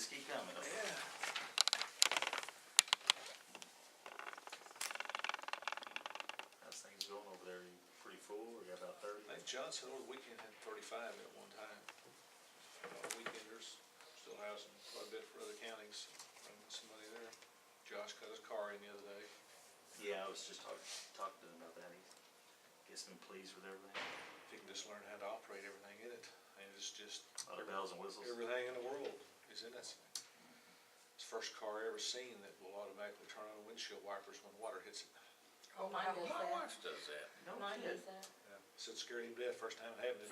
just keep coming. Yeah. How's things going over there? You pretty full, or you got about 30? I think Johnson over the weekend had 35 at one time. Weekenders still housing quite a bit for other counties, bringing some money there. Josh got his car in the other day. Yeah, I was just talking to him about that. He's been pleased with everything. If he can just learn how to operate everything in it, and it's just A lot of bells and whistles. everything in the world is in that thing. It's the first car I ever seen that will automatically turn on windshield wipers when water hits it. Oh, mine does My that. wife does that. No Mine kid. does that. Yeah. So it scared him to death first time it happened.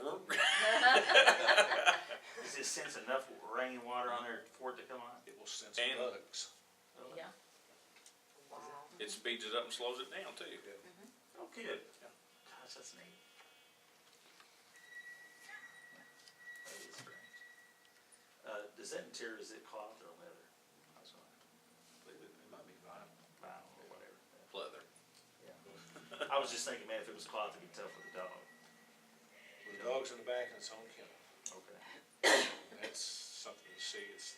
Does it sense enough rain water on there for it to come on? It will sense And- bugs. Really? Yeah. Wow. It speeds it up and slows it down too. Yeah. Oh, good. Yeah. Gosh, that's neat. That is strange. Does that interior, is it cloth or leather? I was wondering. It might be vinyl. Vinyl or whatever. Leather. Yeah. I was just thinking, man, if it was cloth, it'd be tough with the dog. The dog's in the back and its own kennel. Okay. And that's something to see. It's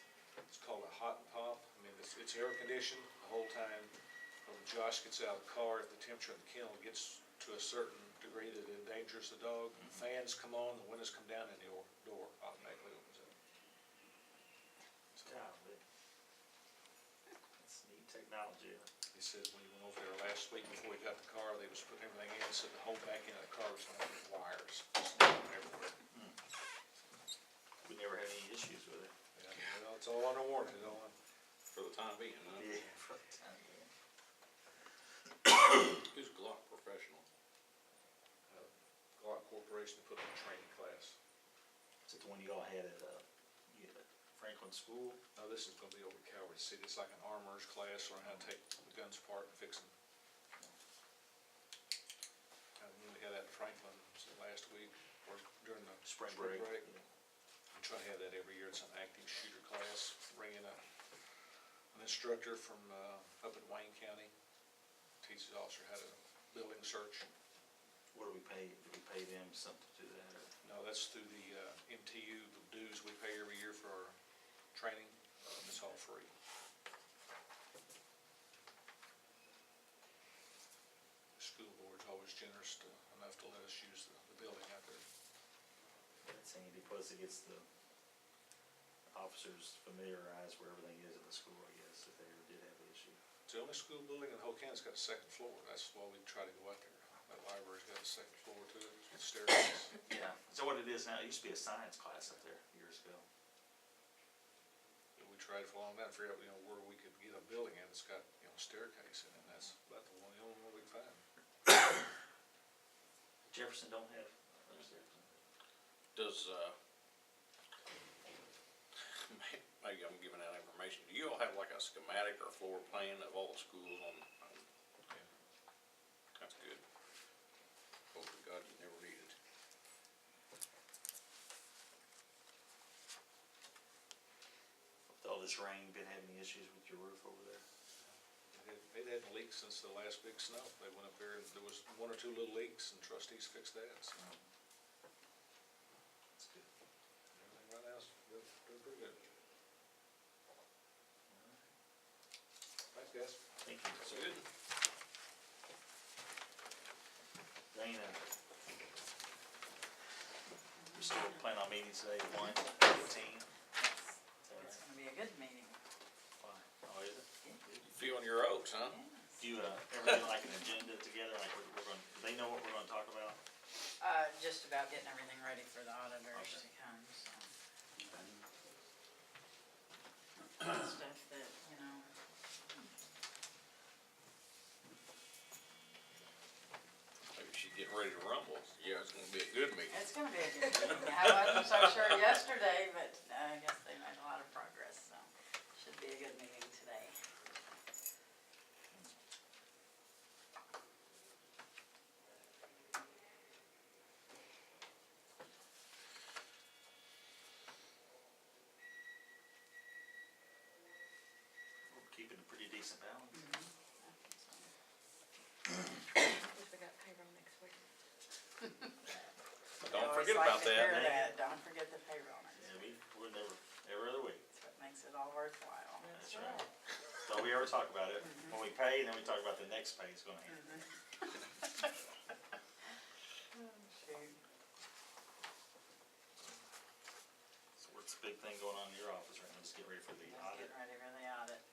called a hot and pop. I mean, it's air conditioned the whole time. When Josh gets out of the car, if the temperature in the kennel gets to a certain degree that it endangers the dog, the fans come on, the windows come down, and the door automatically opens up. Golly. That's neat technology. He says when he went over there last week before he got the car, they was putting everything in, so the whole back end of the car was like wires just everywhere. We never had any issues with it. Yeah, well, it's all under warranty, it's all on. For the time being, huh? Yeah, for the time being. Who's Glock Professional? Glock Corporation put on a training class. Is it the one you all had at Franklin School? Now, this is gonna be over at Calvary City. It's like an armorer's class, learn how to take the guns apart and fix them. And we had that in Franklin last week, or during the Spring break. We try to have that every year. It's an active shooter class, bring in an instructor from up in Wayne County, teaches the officer how to building search. What do we pay? Do we pay them something to do that? Or? No, that's through the MTU, the dues we pay every year for our training. It's all free. The school board's always generous enough to let us use the building out there. That's handy, plus it gets the officers familiarized where everything is at the school, I guess, if they ever did have an issue. It's the only school building in the whole county that's got a second floor. That's why we try to go out there. That library's got a second floor to it, it's staircase. Yeah. So what it is now, it used to be a science class up there years ago. We tried for a long time to figure out, where we could get a building in that's got, a staircase in it, and that's about the only one we can find. Jefferson don't have upstairs. Does, maybe I'm giving out information. Do you all have like a schematic or floor plan of all the schools on? That's good. Hope to God you never need it. With all this rain, been having any issues with your roof over there? They'd had leaks since the last big snow. They went up there, and there was one or two little leaks, and trustees fixed that, so. That's good. Everything right now is doing pretty good. Thanks, guys. Thank you. That's good. Dana, we still plan on meeting today at 1:15? It's gonna be a good meeting. Fine. Oh, is it? You feeling your oats, huh? Yes. Do you ever get like an agenda together, like we're going, do they know what we're gonna talk about? Just about getting everything ready for the auditors Okay. to come, so. Stuff that, Maybe she's getting ready to rumble. Yeah, it's gonna be a good meeting. it's gonna be a good meeting. I wasn't so sure yesterday, but I guess they made a lot of progress, so should be a good meeting today. We're keeping a pretty decent balance. If we got payroll next week. They Don't always forget like about to hear that. Don't forget the payroll next Yeah, week. we're never, every other week. That's what makes it all That's right. right. So we ever talk about it, when we pay, and then we talk about the next pay it's gonna happen. Shoot. So what's the big thing going on in your office right now, just getting ready for the Just audit? getting ready for the audit.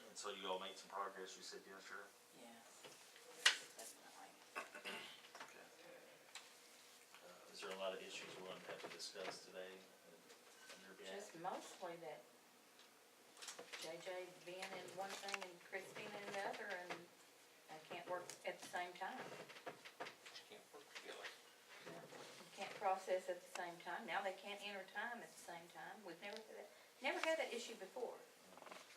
And so you all made some progress, you said yesterday? Yes, definitely. Okay. Is there a lot of issues we're gonna have to discuss today on your behalf? Just mostly that JJ being in one thing and Christine in the other, and they can't work at the same time. Just can't work together. You can't process at the same time. Now they can't enter time at the same time. We've never had that issue before.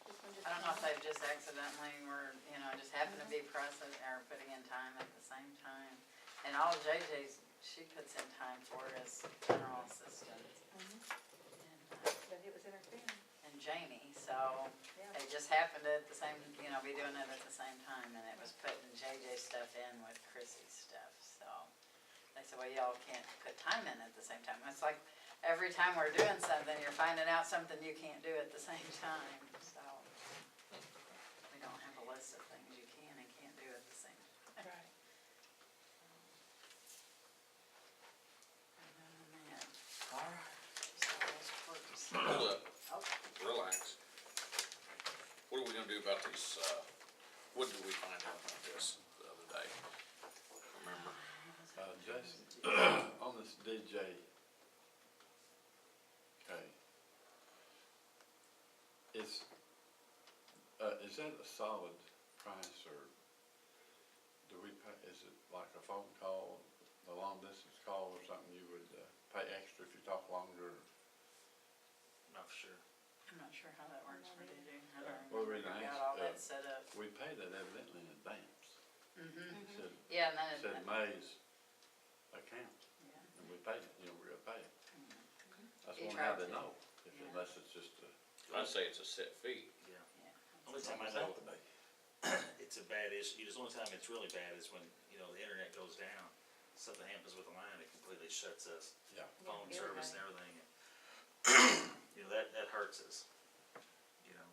This one just I don't know if came up. they've just accidentally were, just happened to be present or putting in time at the same time. And all JJ's, she puts in time for is general assistant Mhm. and, But it was interfering, and Jamie, so yeah. they just happened to at the same, be doing it at the same time, and it was putting JJ's stuff in with Chrissy's stuff, so. They said, well, y'all can't put time in at the same time. It's like, every time we're doing something, you're finding out something you can't do at the same time, so. We don't have a list of things you can and can't do at the same time. Right. Oh, man. All right. So those quotes. Hold up, Oh, relax. What are we gonna do about this, what did we find out about this the other day? Remember? Jason, on this DJ, okay, is that a solid price, or do we pay, is it like a phone call, a long distance call or something you would pay extra if you talk longer? Not for sure. I'm not sure how that works for DJ. I don't Well, the remember reason I how all asked, that set up. We pay that evidently in advance. Mm-hmm. It said, Yeah, and then it. said May's account, Yeah. and we paid it, we're gonna pay it. I just He wonder how tried they to. know, Yeah. unless it's just a. I'd say it's a set fee. Yeah. Yeah. Only time I know it's a bad issue, the only time it's really bad is when, the internet goes down. Something happens with the line, it completely shuts us, Yeah. phone Yeah, service and everybody. everything. That hurts us.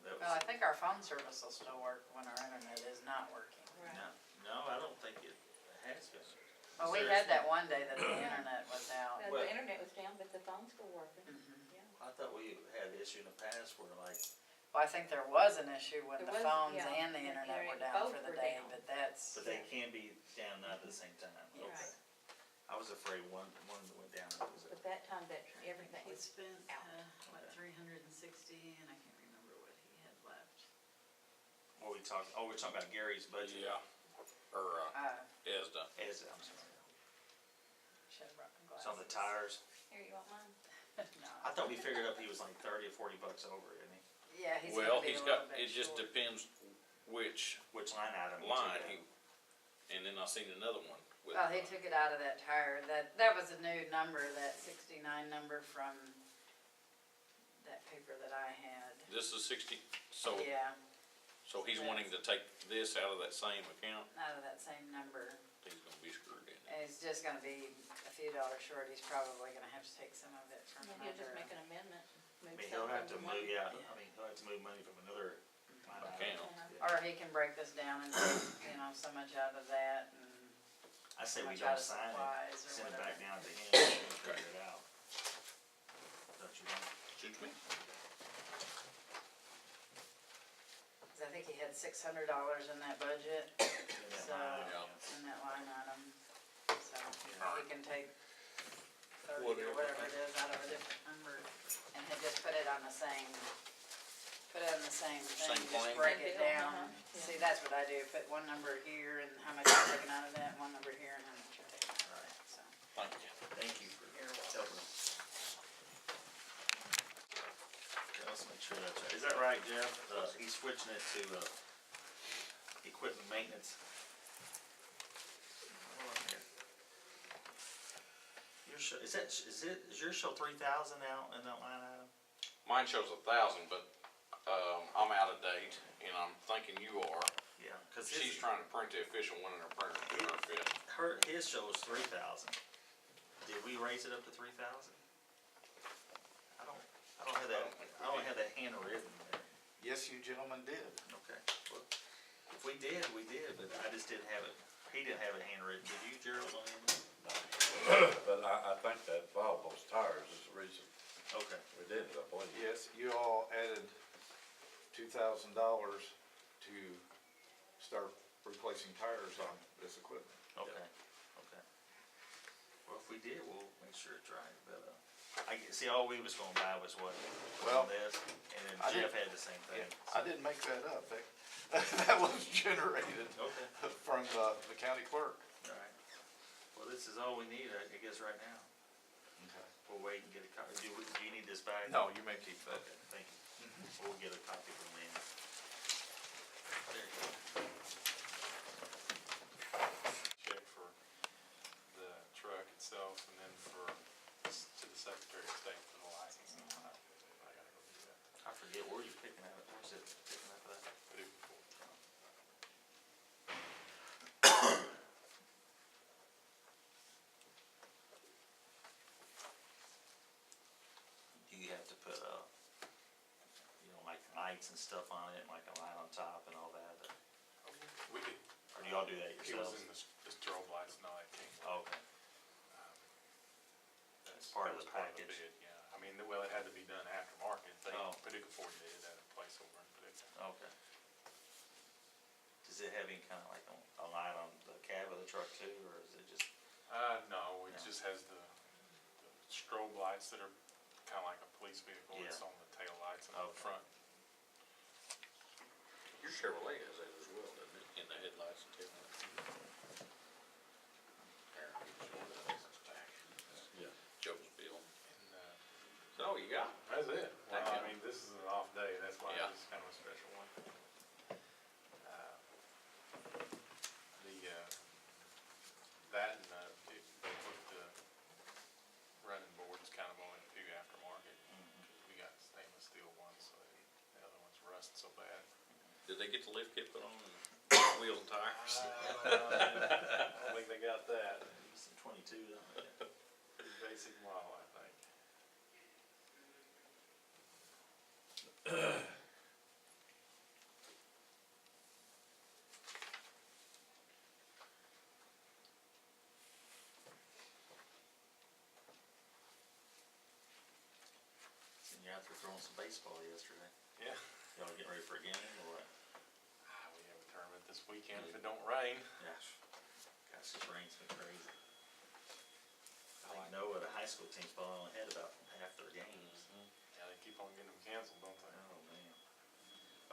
That Well, I was, think our phone service will still work when our internet is not working. Right. no, I don't think it has been. Well, we had that one day that the internet was out. Well- The internet was down, but the phone's still working, Mhm. yeah. I thought we had an issue in the past where like, Well, I think there was an issue when There the was, phones yeah, and the the internet were internet, down both for the were day, down. but that's. but they can be down not at the same time. Yes. Okay. I was afraid one went down. It was But that time that everything He was spent, out. what, 360, and I can't remember what he had left. we're talking about Gary's budget. Yeah. Or, ESDA. I'm sorry. Should've brought my So on the glasses. tires, Here, you want mine? No. I thought we figured up he was like $30 or $40 over, isn't he? Yeah, he's Well, gonna be a he's little got, bit it just short. depends which Which line item? he line took he, out. and then I seen another one with. Well, he took it out of that tire, that was a new number, that 69 number from that paper that I had. This is 60, so, Yeah, so he's wanting to take this out of that same account, out of that same number. he's gonna be screwed in. And it's just gonna be a few dollars short, he's probably gonna have to take some of it from Yeah, another. he'll just make an amendment, I move mean, he'll have to something move, one. yeah, Yeah. I mean, he'll have to move money from another line item. Account. Yeah. Or he can break this down and take, so much out of that and I say so we much don't out of sign supplies it, or send it whatever. back down to him, and he'll figure it out. Don't you think? Suits me. Cause I think he had $600 in that budget, In that So- line, Yeah. in that line item. So Yeah. he can take 30 Whatever. or whatever it is out of a different number and he'll just put it on the same thing, Same just claim. break Same it deal, down. yeah. See, that's what I do, put one number here and how much I'm taking out of that, and one number here and how much I'm taking out of that, so. Thank you. Thank you for You're welcome. helping us. Okay, let's make sure that's right. Is that right, Jeff? He's switching it to, equipment maintenance. Hold on here. Is yours show 3,000 now in that line item? Mine shows 1,000, but, I'm out of date, and I'm thinking you are. Yeah, cause She's trying to print the official one in her printer for her fit. his shows 3,000. Did we raise it up to 3,000? I don't, I don't have that handwritten there. Yes, you gentlemen did. Okay, well, if we did, but I just didn't have it, he didn't have it handwritten, did you, Gerald, on any? But I think that involved those tires is the reason Okay, we did it, I believe. Yes, you all added $2,000 to start replacing tires on this equipment. okay, okay. Well, if we did, we'll make sure it's right, but, see, all we was gonna buy was what, Well, on this, and then I Jeff didn't- had the same thing. I didn't make that up. That was generated Okay, from the county clerk. all right. Well, this is all we need, I guess, right now. We'll wait and get a copy. Do you need this back? No, you may keep that. Okay, thank you. We'll get a copy from them. There you go. Check for the truck itself and then to the Secretary of State for the license. I gotta go do that. I forget, where are you picking out, where's it picking up that? Paducah Ford. Do you have to put, like lights and stuff on it, like a light on top and all that? We could, Or do y'all do that it was yourselves? in the strobe lights and all that came with it. Okay, That's part of that the was package. bid, yeah. I mean, well, it had to be done aftermarket. Oh. Paducah Ford did it at a place over in Paducah. okay. Does it have any kind of like a light on the cab of the truck too, or is it just? No, it No. just has the strobe lights that are kinda like a police vehicle. It's Yeah. on the tail lights and on the Okay. front. Your Chevrolet has that as well, doesn't it, in the headlights and tail lights? There, show that back. Yeah. Joe's bill. And, So, you got it. that's it. Well, Thank I you. mean, this is an off day, that's why Yeah. this is kind of a special one. That and, they put the running boards kind of on it too aftermarket. We got stainless steel ones, so the other ones rust so bad. Did they get the lift kit put on and wheels and tires? I don't think they got that. Some 22, don't they? Pretty basic model, I think. Seen you out there throwing some baseball yesterday. Yeah. Y'all getting ready for a game or what? We have a tournament this weekend if it don't rain. Gosh, this rain's been crazy. I think Noah, the high school team's probably only had about half their games. Yeah, they keep on getting them canceled, don't they? Oh, man.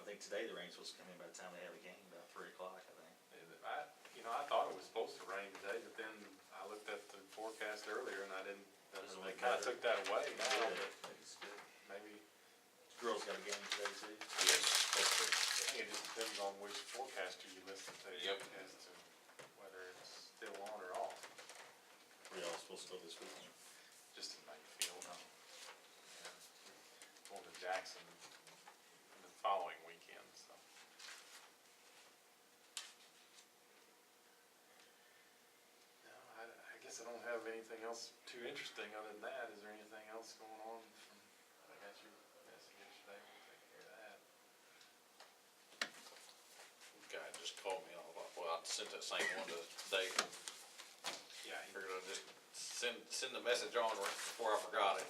I think today the rain's supposed to come in by the time they have a game, about 3 o'clock, I think. I thought it was supposed to rain today, but then I looked at the forecast earlier and I didn't, Doesn't they look kinda better. took that away now, Good, but it's good. maybe, Girls got a game today too? Yes, hopefully. I think it just depends on which forecaster you listen to. Yep. As to whether it's still on or off, Were y'all supposed to go this weekend? just in Mayfield. Yeah. Going to Jackson the following weekend, so. No, I guess I don't have anything else too interesting other than that. Is there anything else going on from, I got your message yesterday, we'll take care of that. Guy just called me, well, I sent that same one to Dave. Yeah, Figured I'd just send the message on right before I forgot it.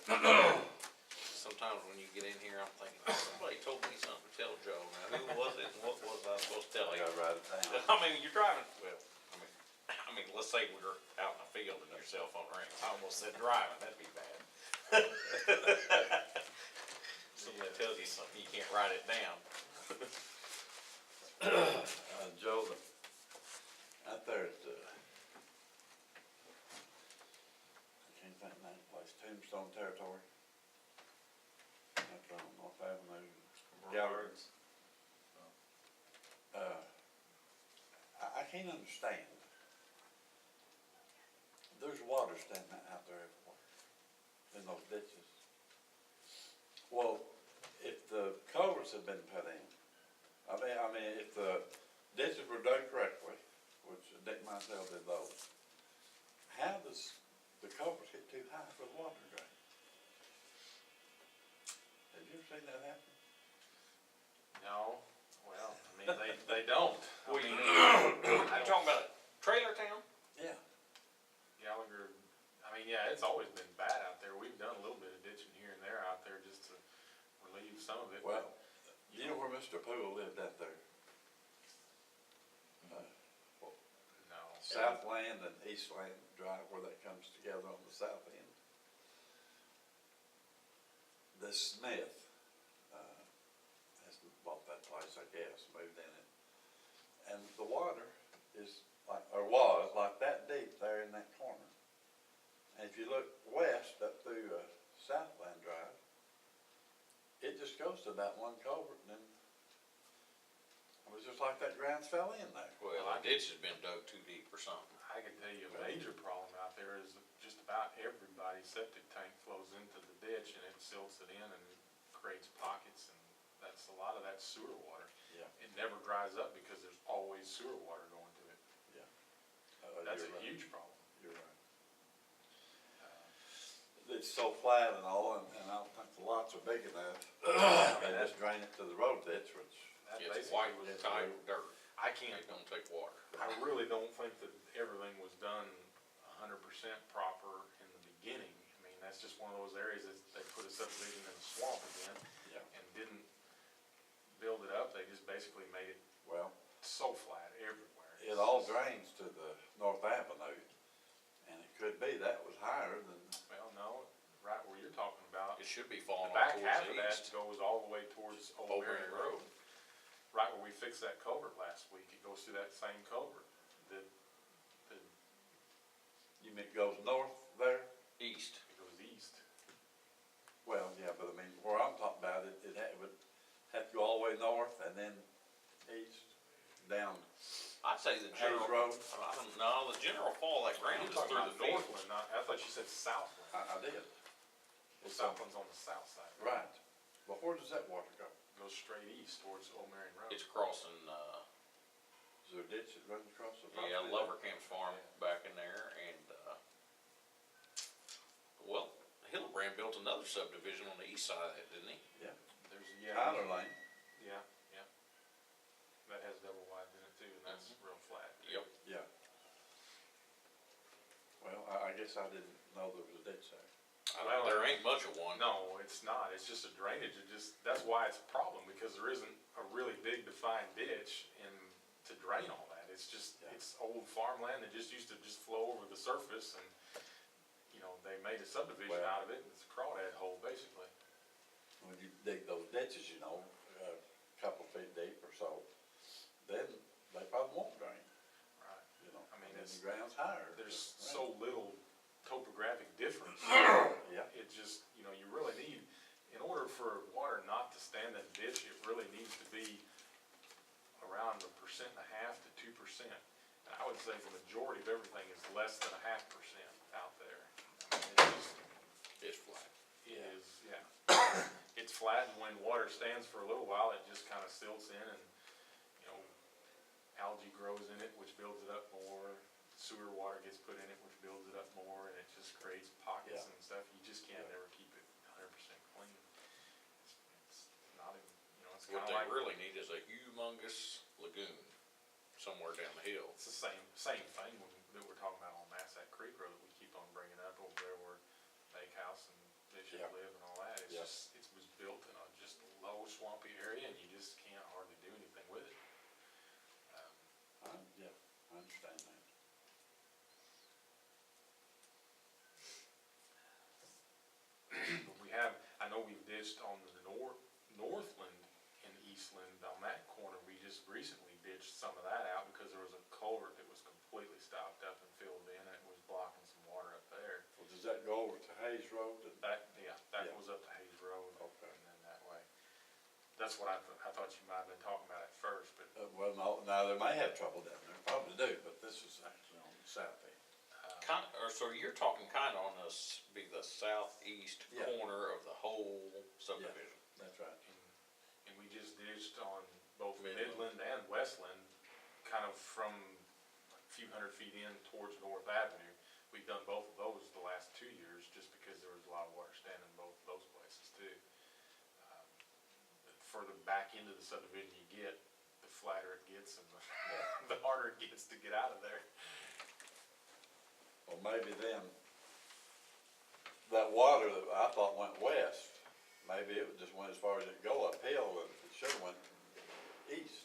Sometimes when you get in here, I'm thinking, somebody told me something to tell Joe. Now, who was it and what was I supposed to tell I him? gotta write it down. I mean, you're driving, well, I mean, let's say we were out in the field and your cell phone rings. I almost said driving, that'd be bad. Somebody tells you something, you can't write it down. Joe, out there at I can't think of that place, Tombstone Territory. Out there on North Avenue. Gallery. Birds? I can't understand. There's water standing out there everywhere, in those ditches. Well, if the culverts had been put in, I mean, if the ditches were done correctly, which Dick Mizell did those, how does the culverts get too high for the water to drain? seen that happen? No, well, I mean, they don't. I Well, mean, you talking about Trailer Town? Yeah. Gallagher, I mean, yeah, it's always been bad out there. We've done a little bit of ditching here and there out there just to relieve some of it. Well, you know where Mr. Poole lived out there? No. Southland and Eastland Drive, where that comes together on the south end. The Smith, has bought that place, I guess, moved in it. And the water is like, or was like that deep there in that corner. And if you look west up through, Southland Drive, it just goes to about one culvert and then it was just like that ground fell in there. Well, the ditch has been dug too deep or something. I can tell you a major problem out there is just about everybody's septic tank flows into the ditch and it silts it in and creates pockets, and that's a lot of that sewer water. Yeah. It never dries up because there's always sewer water going to it. That's a You're right. huge problem. You're right. It's so flat and all, and I don't think the lots are big enough. They just drain it to the road ditch, which, That It's basically white, was- tight dirt. I can't, It don't take water. I really don't think that everything was done 100% proper in the beginning. I mean, that's just one of those areas that they put a subdivision in a swamp again yeah, and didn't build it up. They just basically made it well, so flat everywhere. it all drains to the North Avenue, and it could be that was higher than, Well, no, right where you're talking about, It should be the falling back off half towards of the that east. goes all the way towards Old Old Marion Marion Road. Right where we fixed that culvert last week, it goes through that same culvert. you mean it goes north there? East. It goes east. Well, yeah, but I mean, where I'm talking about, it would have to go all the way north and then east, down I'd say the Hayes general, Road. I don't know, the general fall of that ground You're is talking through about the field. Northland, not, I thought you said Southland. I did. Well, Southland's on the south side. Right, but where does that water go? Goes straight east towards Old Marion Road. It's crossing, Is there a ditch that runs across the property? yeah, Lovercamp's farm back in there, and, well, Hillebrand built another subdivision on the east side of that, didn't he? Yeah, There's, Tyler Lane. Yeah, yeah. That has double wide in it too, and that's real flat. Yep. Yeah. Well, I guess I didn't know there was a ditch there. Well, There ain't much of one. No, it's not, it's just a drainage, that's why it's a problem, because there isn't a really big defined ditch to drain all that. It's just, Yeah. it's old farmland that just used to just flow over the surface, and, you know, they made a subdivision Well- out of it, and it's a crawdad hole, basically. When you dig those ditches, you know, a couple feet deep or so, then they probably won't drain, Right. you know. I mean, and then it's- the ground's higher. There's Right. so little topographic difference. Yeah, It just, you know, you really need, in order for water not to stand in a ditch, it really needs to be around 1.5% to 2%. And I would say the majority of everything is less than 0.5% out there. I mean, it's just, It's flat. it is, yeah. It's flat, and when water stands for a little while, it just kinda silts in, and, you know, algae grows in it, which builds it up more. Sewer water gets put in it, which builds it up more, and it just creates pockets Yeah. and stuff. You just can't Yeah. never keep it 100% clean. It's not even, you know, it's What kinda they like, really need is a humongous lagoon somewhere down the hill. it's the same thing that we're talking about on Massac Creek Road that we keep on bringing up over there where Bakehouse and Bishop Yeah. live and all that. It's Yeah. just, it was built in a just low swampy area, and you just can't hardly do anything with it. yeah, I understand that. But we have, I know we've ditched on the Northland and Eastland, on that corner, we just recently ditched some of that out because there was a culvert that was completely stopped up and filled in, and it was blocking some water up there. Well, does that go over to Hayes Road? That Yeah. goes up to Hayes Road, Okay. and then that way. That's what I thought you might have been talking about at first, but, Well, no, now they may have trouble down there, probably do, but this is actually on the south end. So you're talking kinda on be the southeast Yeah. corner of the whole subdivision. That's right. and we just ditched on both Midland. Midland and Westland, kind of from a few hundred feet in towards North Avenue. We've done both of those the last 2 years, just because there was a lot of water standing in both of those places too. further back into the subdivision you get, the flatter it gets and the harder it gets to get out of there. Well, maybe then, that water that I thought went west, maybe it just went as far as it could go uphill, and it should've went east.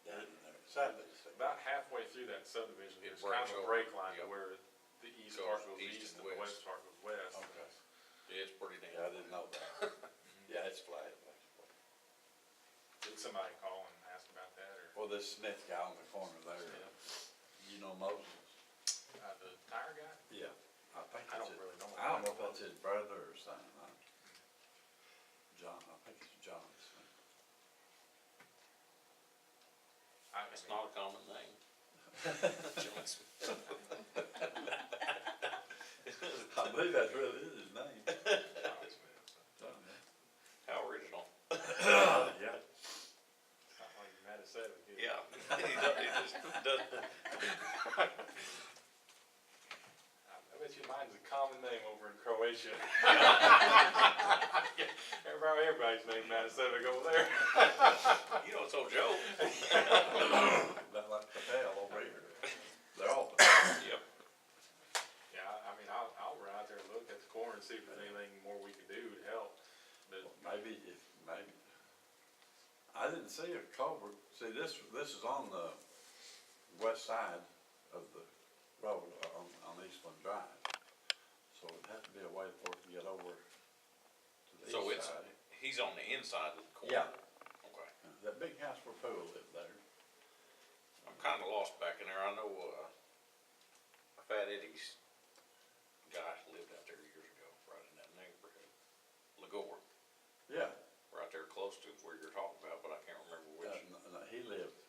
Yeah. Down in there, sadly. About halfway through that subdivision, It there's kind of breaks a over, break line to yep. where the east Goes part goes east east and and the west. west part goes west. Okay. Yeah, it's pretty damn. Yeah, I didn't know that. Yeah, it's flat. Did somebody call and ask about that, or, Well, this Smith guy on the corner there, you know Moses? the tire guy? Yeah. I think I it's don't his- really know. I don't know if that's his brother or something. John, I think it's John Smith. It's not a common name. John Smith. I believe that really is his name. How original. Yeah. It's not like Massac, is it? Yeah. He just doesn't. I bet you mine's a common name over in Croatia. Everybody's named Massac over there. You know, it's old Joe. Not like Patel over here. They're all. Yep. Yeah, I mean, I'll run out there and look at the corner and see if there's anything more we can do to help. But Maybe, I didn't see a culvert, see, this is on the west side of the road, on Eastland Drive. So it'd have to be a way for it to get over to the So east it's, side. he's on the inside of the corner. Yeah, Okay. that big house where Poole lived there. I'm kinda lost back in there. I know, Fat Eddie's guy lived out there years ago, right in that neighborhood. Lagore, Yeah, right there close to where you're talking about, but I can't remember which. he lived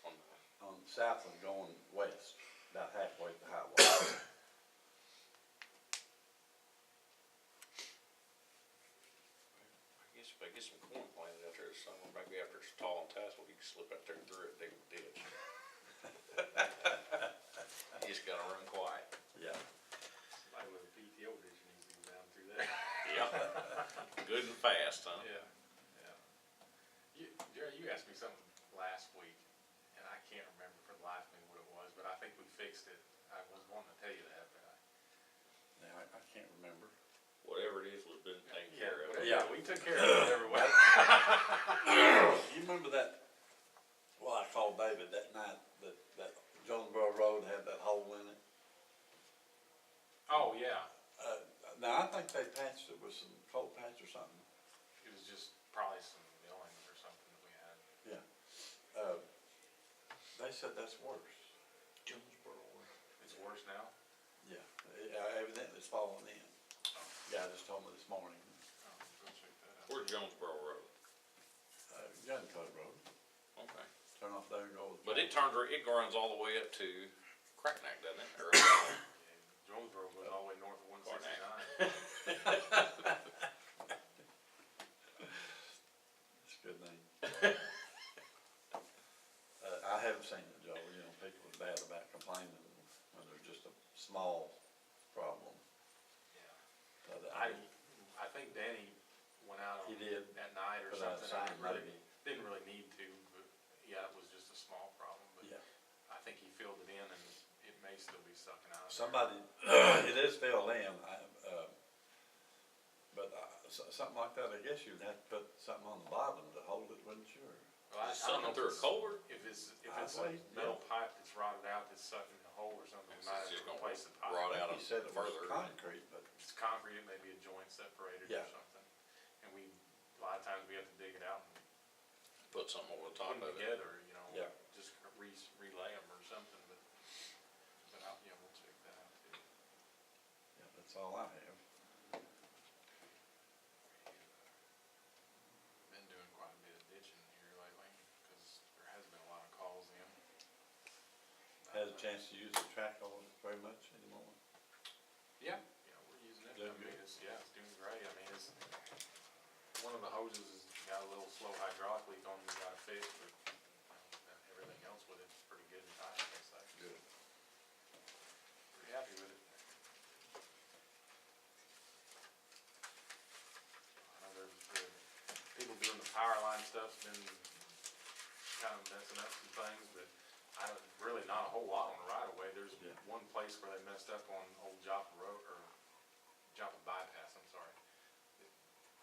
On the, on Southland going west, about halfway to the highway. I guess if I get some corn planted out there this summer, maybe after it's tall and tassel, you can slip out there through it, dig a ditch. You just gotta run quiet. Yeah, somebody with a PTO vision needs to go down through there. Yep. Good and fast, huh? Yeah, yeah. Jerry, you asked me something last week, and I can't remember for the life of me what it was, but I think we fixed it. I was wanting to tell you that, but now I can't remember. Whatever it is was been taken care of. Yeah. We took care of it every way. You remember that, well, I called David that night, that Jonesboro Road had that hole in it? Oh, yeah, Now, I think they patched it with some cold patch or something. it was just probably some milling or something that we had. Yeah. They said that's worse. Jonesboro. It's worse now? Yeah, evidently it's falling in. Guy just told me this morning, Oh, go check that out. Where's Jonesboro Road? Gun Code Road, Okay. turn off there and go. But it runs all the way up to Crackneck, doesn't it? Or- Yeah, Jonesboro goes all the way north of 169. It's a good name. I haven't seen it, Joe, you know, people are bad about complaining when there's just a small problem. Yeah. But I think Danny went out He on, did. at night or Put out a something. sign, Really- maybe. Didn't really need to, but yeah, it was just a small problem, but Yeah. I think he filled it in and it may still be sucking out of there. Somebody, it is filled in, but something like that, I guess you'd have to put something on the bottom to hold it, wouldn't you? Or- Well, Is it I don't something know if through a it's- culvert? If it's I a believe, metal pipe that's rotted out that's sucking the hole or something, we It's might have just to gonna replace the pipe. rot out He said it was further. concrete, but, If it's concrete, it may be a joint separated or Yeah. something. And a lot of times we have to dig it out and Put something over the put top them of it. together, you know, Yeah. just relay them or something, but yeah, we'll check that out too. yeah, that's all I have. Been doing quite a bit of ditching here lately, cause there has been a lot of calls in. Had a chance to use the track on it very much anymore. Yeah, we're using it, I Doing mean, good. it's doing great, I mean, one of the hoses has got a little slow hydraulic leak on it, we gotta fix, but, everything else with it's pretty good and tight, I guess, that's Good. pretty happy with it. I know there's, people doing the power line stuff's been kind of messing up some things, but really not a whole lot on the right of way. There's Yeah. one place where they messed up on Old Joppa Road, or Joppa Bypass, I'm sorry.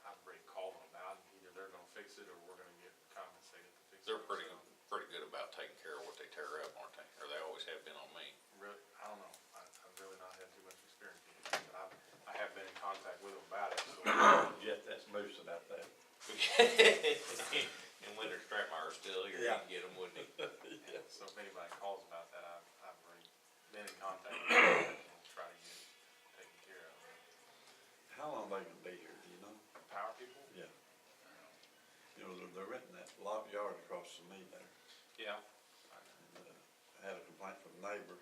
I've already called them about it. Either they're gonna fix it or we're gonna get compensated to fix it. They're pretty So, good about taking care of what they tear up, aren't they? Or they always have been on me. really, I don't know. I've really not had too much experience with it, but I have been in contact with them about it, so. Jeff, that's moose about that. And Winter Stratmeyer's still here, Yeah. he'd get them, wouldn't he? Yeah, so if anybody calls about that, I've already been in contact with them and try to get it taken care of. How long they gonna be here, do you know? Power people? Yeah. You know, they're renting that lot yard across from me there. Yeah. And, I had a complaint from a neighbor,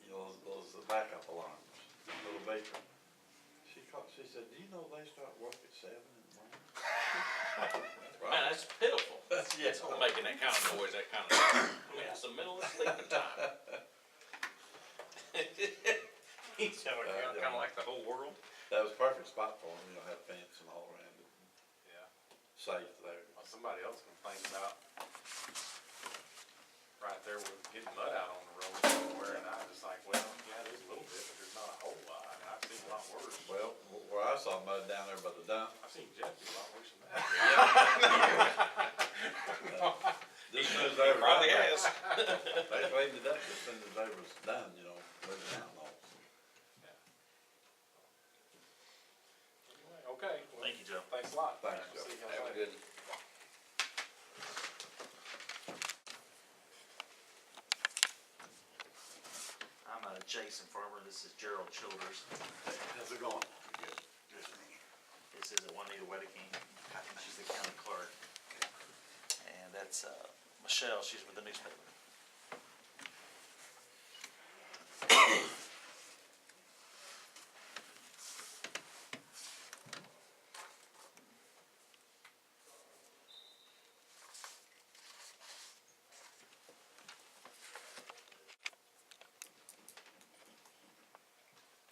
you know, those backup alarms, little baker. She said, do you know they start work at 7 in the morning? Man, that's pitiful. Yes. Making that kind of noise, that kind of, I mean, it's the middle of sleeping time. He sounded kind of like the whole world. That was a perfect spot for them, you know, had a fence and all around it, Yeah. safe there. Well, somebody else complained about right there with getting mud out on the road somewhere, and I was just like, well, yeah, there's a little bit, but there's not a whole lot. I mean, I've seen a lot worse. Well, where I saw mud down there by the dump, I've seen Jeff do a lot worse than that. just as soon as they were Probably done, has. they cleaned it up as soon as they was done, you know, moving out and all. Anyway, okay. Well, Thank you, Joe. Thanks a lot. Thanks, We'll Joe. see you guys Have a later. good. I'm Jason Farmer, this is Gerald Childers. How's it going? This is Juanita Wedeking, she's the county clerk. And that's Michelle, she's with the newspaper.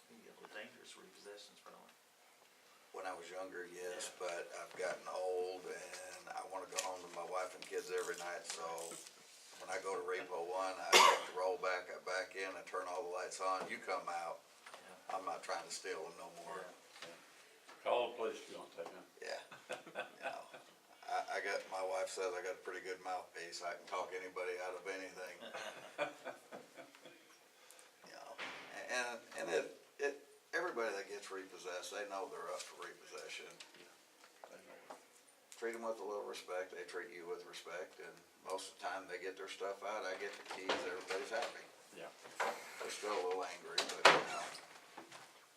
Can get a little dangerous repossessions probably. When I was younger, yes, but I've gotten old and I wanna go home to my wife and kids every night, so when I go to Repo One, I have to roll back, I back in, I turn all the lights on, you come out. Yeah. I'm not trying to steal them no more. Call the police if you want to take them. Yeah. You know, I got, my wife says I got a pretty good mouthpiece, I can talk anybody out of anything. You know, and everybody that gets repossessed, they know they're up for repossession. Treat them with a little respect, they treat you with respect, and most of the time they get their stuff out, I get the keys, everybody's happy. Yeah. They're still a little angry, but you know,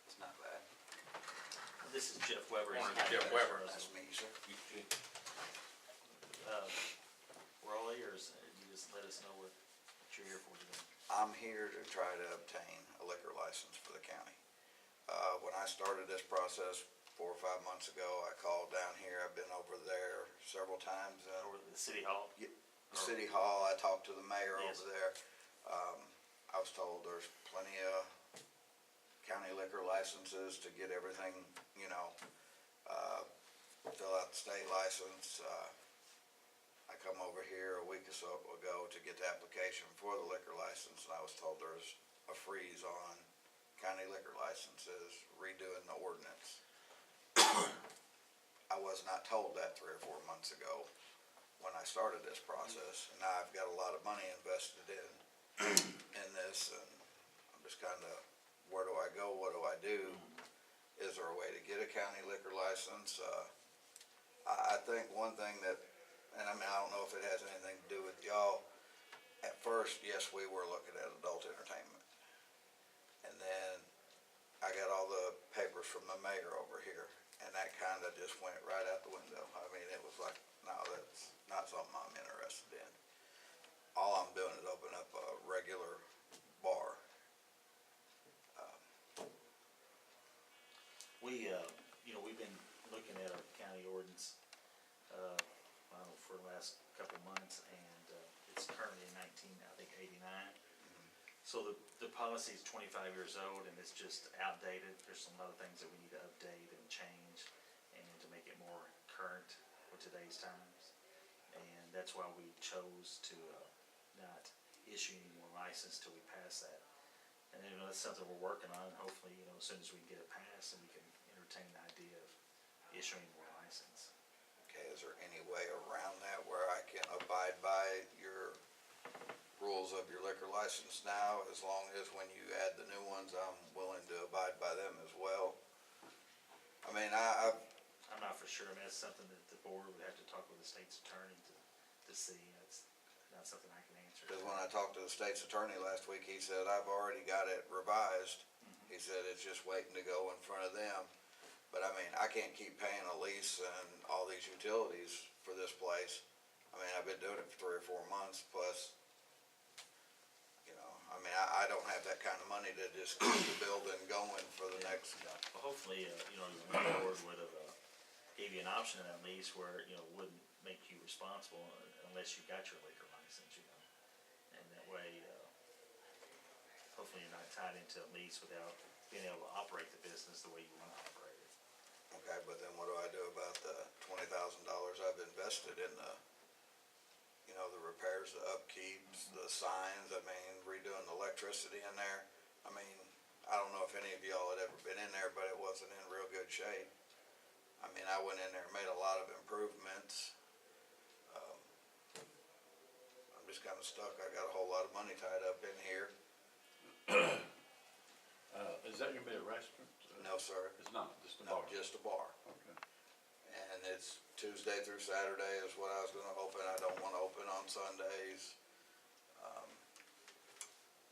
it's not bad. This is Jeff Weber. he's Morning, the Jeff county Weber. president. Nice to meet you, sir. Raleigh, or you just let us know what you're here for today? I'm here to try to obtain a liquor license for the county. When I started this process 4 or 5 months ago, I called down here, I've been over there several times. Or the city hall? City Hall, I talked to the mayor Yes. over there. I was told there's plenty of county liquor licenses to get everything, you know, fill out the state license. I come over here a week or so ago to get the application for the liquor license, and I was told there's a freeze on county liquor licenses, redoing the ordinance. I was not told that 3 or 4 months ago when I started this process, and now I've got a lot of money invested in this, and I'm just kinda, where do I go, what do I do? Is there a way to get a county liquor license? I think one thing that, and I mean, I don't know if it has anything to do with y'all, at first, yes, we were looking at adult entertainment. And then I got all the papers from the mayor over here, and that kinda just went right out the window. I mean, it was like, no, that's not something I'm interested in. All I'm doing is open up a regular bar. We, you know, we've been looking at our county ordinance, I don't know, for the last couple months, and, it's currently in 1989. So the policy's 25 years old, and it's just outdated. There's some other things that we need to update and change, and to make it more current with today's these times. And that's why we chose to, not issue any more license till we pass that. And, you know, that's something we're working on, and hopefully, you know, as soon as we get it passed, then we can entertain the idea of issuing more license. Okay, is there any way around that where I can abide by your rules of your liquor license now, as long as when you add the new ones, I'm willing to abide by them as well? I mean, I'm not for sure, I mean, that's something that the board would have to talk with the state's attorney to see, that's not something I can answer. because when I talked to the state's attorney last week, he said, I've already got it revised. He said, it's just waiting to go in front of them. But I mean, I can't keep paying a lease and all these utilities for this place. I mean, I've been doing it for 3 or 4 months, plus, you know, I mean, I don't have that kind of money to just keep the building going for the next. Well, hopefully, you know, the board would have, gave you an option in that lease where, you know, wouldn't make you responsible unless you got your liquor license, you know. And that way, hopefully you're not tied into a lease without being able to operate the business the way you wanna operate it. Okay, but then what do I do about the $20,000 I've invested in the, you know, the repairs, the upkeeps, the signs, I mean, redoing the electricity in there? I mean, I don't know if any of y'all had ever been in there, but it wasn't in real good shape. I mean, I went in there and made a lot of improvements. I'm just kinda stuck, I got a whole lot of money tied up in here. Is that gonna be a restaurant? No, sir, It's not, just a no, bar? just a bar. Okay. And it's Tuesday through Saturday is what I was gonna open. I don't wanna open on Sundays.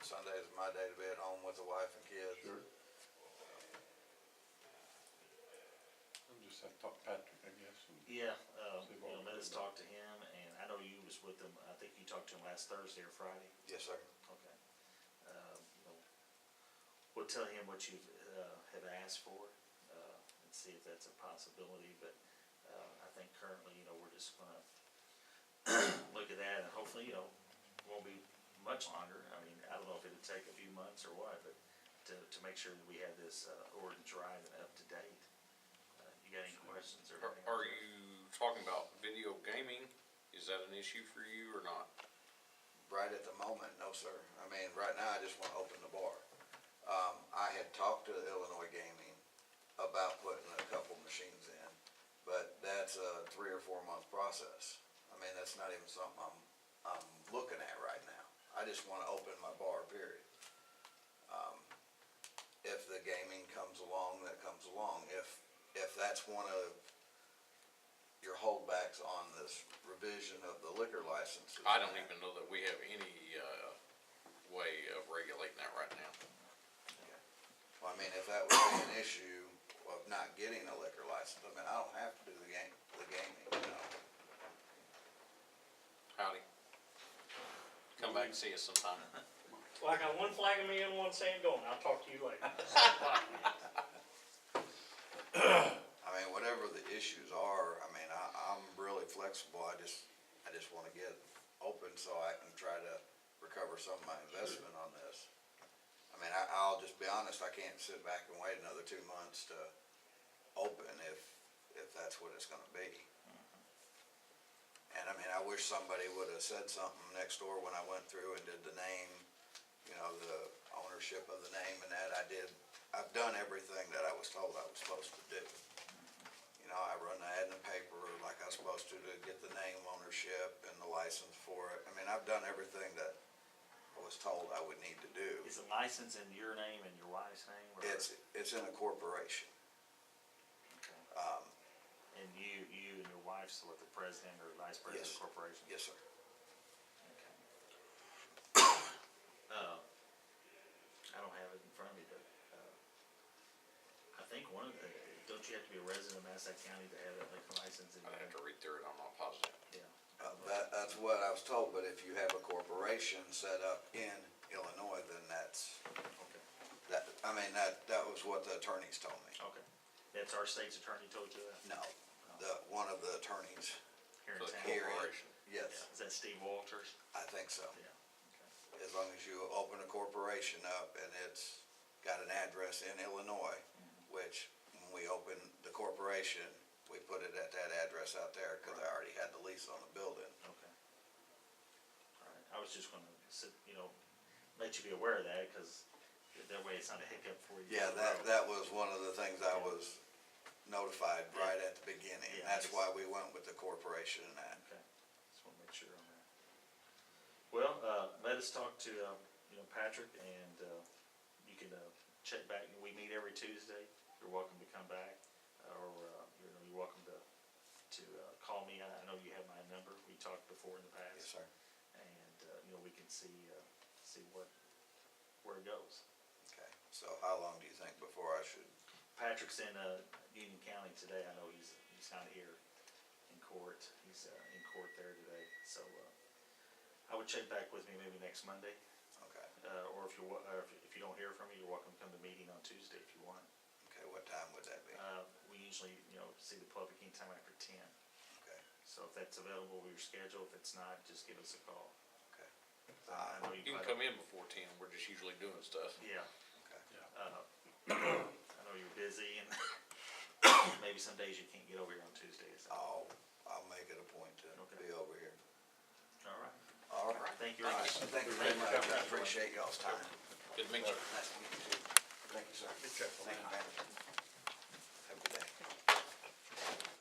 Sunday is my day to be at home with the wife and kids. Sure. I'll just have to talk to Patrick, I guess. Yeah, See you what know, we let us can do. talk to him, and I know you was with him, I think you talked to him last Thursday or Friday. Yes, sir. Okay. You know, we'll tell him what you, have asked for, and see if that's a possibility, but, I think currently, you know, we're just gonna look at that, and hopefully, you know, won't be much longer. I mean, I don't know if it'd take a few months or what, but to make sure that we have this, ordinance right and up to date. You got any questions or? anything Are else? you talking about video gaming? Is that an issue for you or not? Right at the moment, no, sir. I mean, right now, I just wanna open the bar. I had talked to Illinois Gaming about putting a couple machines in, but that's a 3 or 4 month process. I mean, that's not even something I'm looking at right now. I just wanna open my bar, period. If the gaming comes along, that comes along. If that's one of your holdbacks on this revision of the liquor licenses. I don't even know that we have any, way of regulating that right now. Well, I mean, if that would be an issue of not getting a liquor license, I mean, I don't have to do the gaming, you know? Howdy. Come back and see us sometime. Well, I got one flagging me and one saying going, I'll talk to you later. I mean, whatever the issues are, I mean, I'm really flexible, I just wanna get open so I can try to recover some of my investment on this. I mean, I'll just be honest, I can't sit back and wait another 2 months to open if that's what it's gonna be. And I mean, I wish somebody would've said something next door when I went through and did the name, you know, the ownership of the name and that. I've done everything that I was told I was supposed to do. You know, I run the ad in the paper like I was supposed to get the name ownership and the license for it. I mean, I've done everything that I was told I would need to do. Is the license in your name and your wife's name? Or? It's in a corporation. Okay. And you and your wife's what, the president or vice president of the corporation? Yes, sir. Okay. I don't have it in front of me, but, I think one of the, don't you have to be a resident of Massac County to have that liquor license in I'd your? have to read through it, I'm not positive. Yeah. That's what I was told, but if you have a corporation set up in Illinois, then that's, Okay, I mean, that was what the attorneys told me. okay. That's our state's attorney told you that? No, one of the attorneys, Here in For the town? Here. corporation. yes, Is that Steve Walters? I think so. Yeah, okay. As long as you open a corporation up and it's got an address in Illinois, which when we open the corporation, we put it at that address out there, cause I already had the lease on the building. Okay. All right, I was just gonna let you be aware of that, cause that way it's not a hiccup for you. Yeah, down the road. that was one of the things I was notified right at the beginning. Yeah, That's it's- why we went with the corporation and that. Okay, just wanna make sure on that. Well, let us talk to, Patrick, and, you can, check back, we meet every Tuesday, you're welcome to come back, or, you're welcome to, call me, I know you have my number, we talked before in the past. Yes, sir. And, we can see where it goes. Okay, so how long do you think before I should, Patrick's in, Union County today, I know he's not here in court, he's, in court there today, so, I would check back with me maybe next Monday, okay, or if you don't hear from me, you're welcome to come to meeting on Tuesday if you want. okay, what time would that be? We usually, see the public anytime after 10, Okay, so if that's available with your schedule, if it's not, just give us a call. okay, I know You can probably- come in before 10, we're just usually doing stuff. Yeah, okay. I know you're busy and maybe some days you can't get over here on Tuesdays. I'll make it a point to Okay. be over here. All right, All right. thank you very much. Thank you very much, I appreciate y'all's time. Good to meet you. Nice to meet you too. Thank you, sir. Thank you, ma'am.